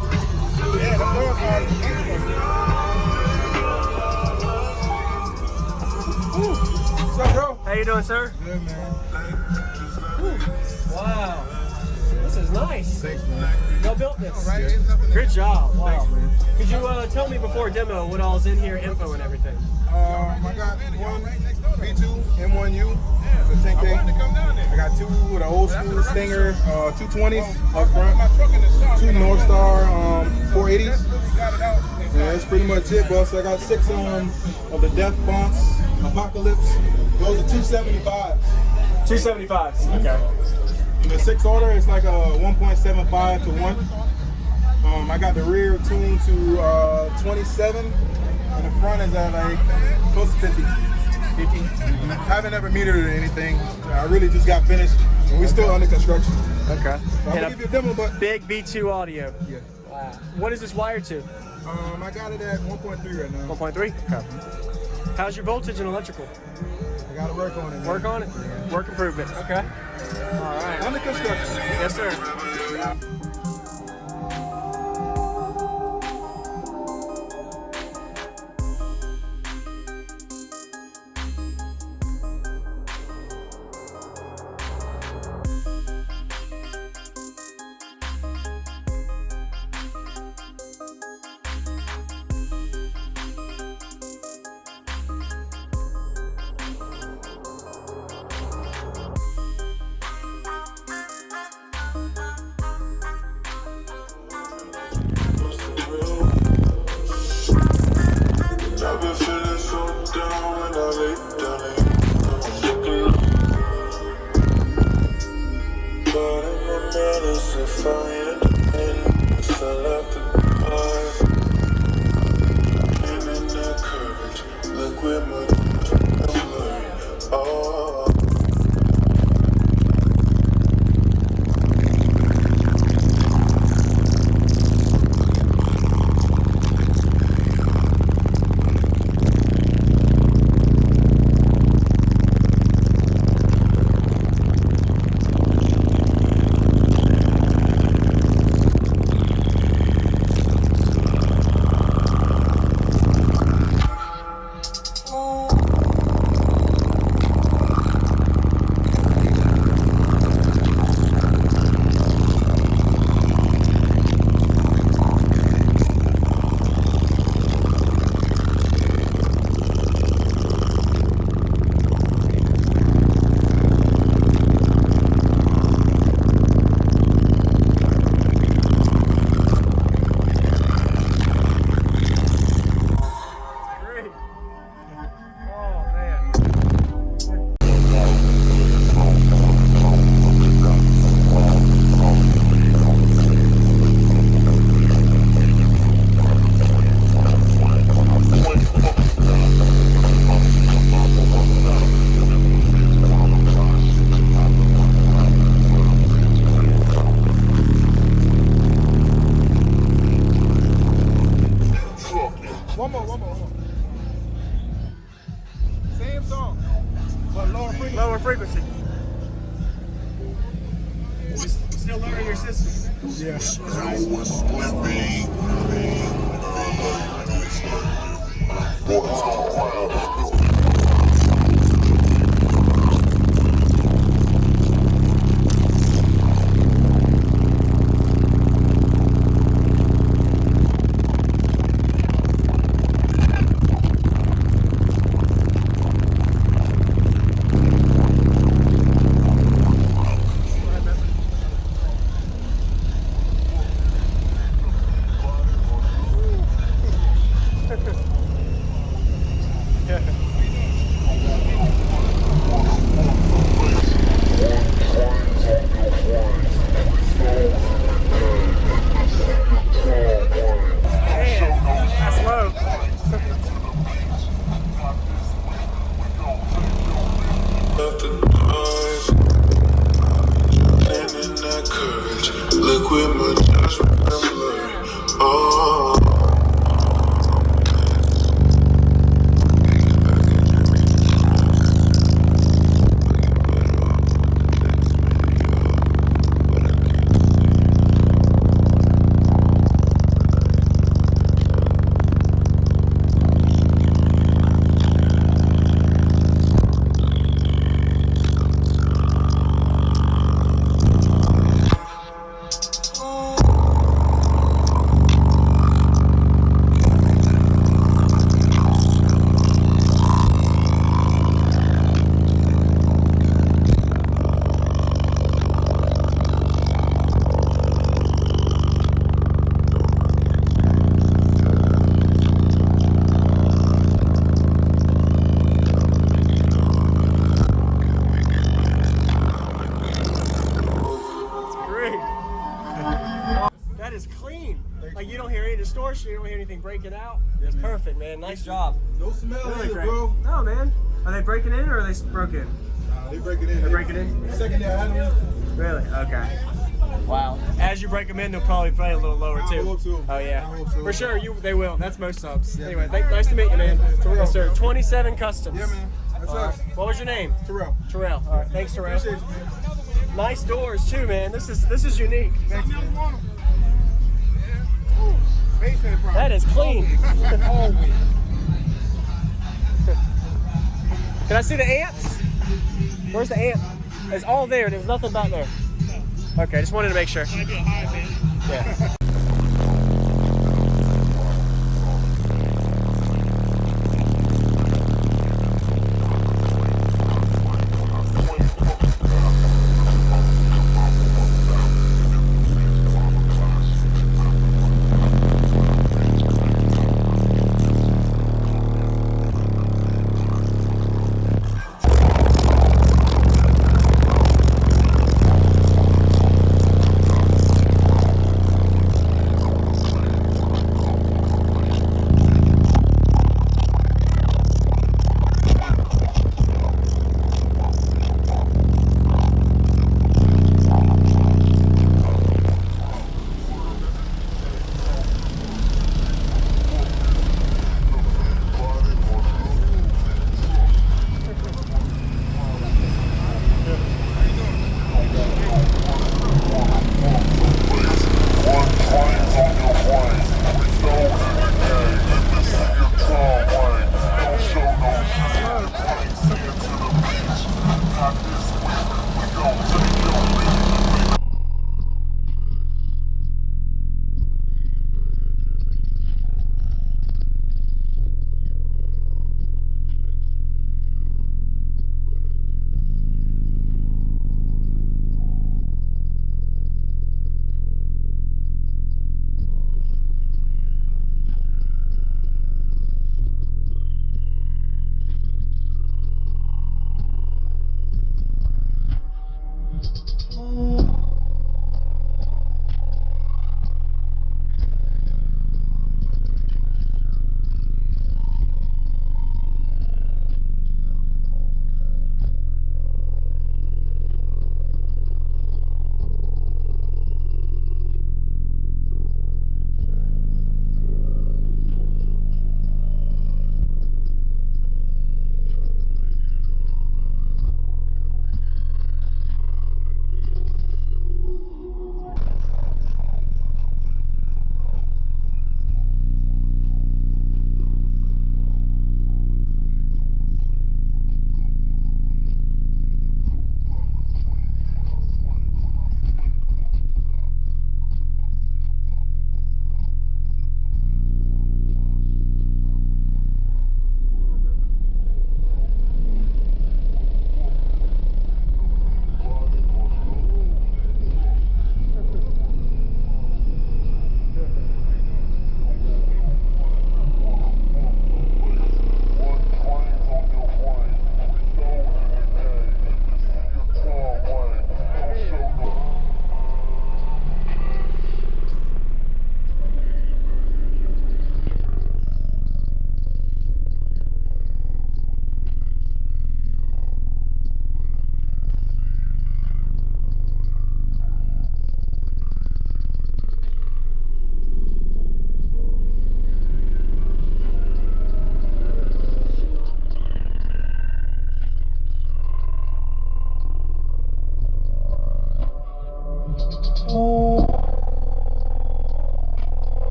cool. Yeah, the floors are. What's up, bro? How you doing, sir? Good, man. Wow. This is nice. Thanks, man. Y'all built this. Yeah. Good job. Wow. Thanks, man. Could you tell me before demo what all's in here, info and everything? I got one V2 M1U, it's a 10K. I got two with an old school Stinger 220s up front, two North Star 480s. Yeah, that's pretty much it, boss. I got 6 of the Death Bonce Apocalypse. Those are 275s. 275s. Okay. And the 6 order is like a 1.75 to 1. I got the rear tuned to 27. And the front is at like close to 50. 50. I haven't ever metered or anything. I really just got finished, and we're still under construction. Okay. So I'm gonna give you a demo, but big V2 audio. Yeah. Wow. What is this wired to? I got it at 1.3 right now. 1.3. Okay. How's your voltage and electrical? I gotta work on it. Man. Work on it. Yeah. Work improvement. Okay. All right. Under construction. Yes, sir. One more. Same song, but lower frequency. Lower frequency. Still learning your system. Yes. Like you don't hear any distortion, you don't hear anything breaking out. Yeah, It's man. perfect, man. Nice job. No smell Really either, great. bro. No, man. Are they breaking in or are they broken? They break it in. They break it in? Second day I had them. Really? Okay. Wow. As you break them in, they'll probably play a little lower I too. hope so. Oh yeah. I hope so. For sure, they will. That's most subs. Yeah, Anyway, man. nice to meet you, man. Tyrell. Yes, sir. 27 Customs. Yeah, man. That's All us. right. What was your name? Tyrell. Terrell. All right. Thanks, Terrell. Appreciate you, man. Nice doors too, man. This is unique. Thank you, man. Bass head problem. That is clean. Always. Can I see the amps? Where's the amp? It's all there. There's nothing back there. Okay, just wanted to make sure. Yeah.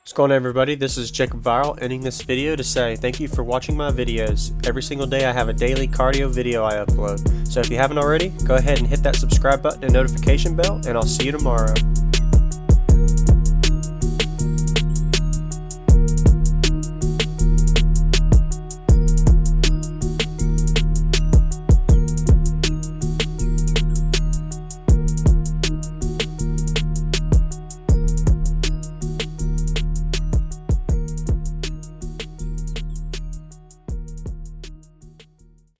What's going on, everybody? This is JacobViral ending this video to say thank you for watching my videos. Every single day I have a daily cardio video I upload. So if you haven't already, go ahead and hit that subscribe button and notification bell, and I'll see you tomorrow.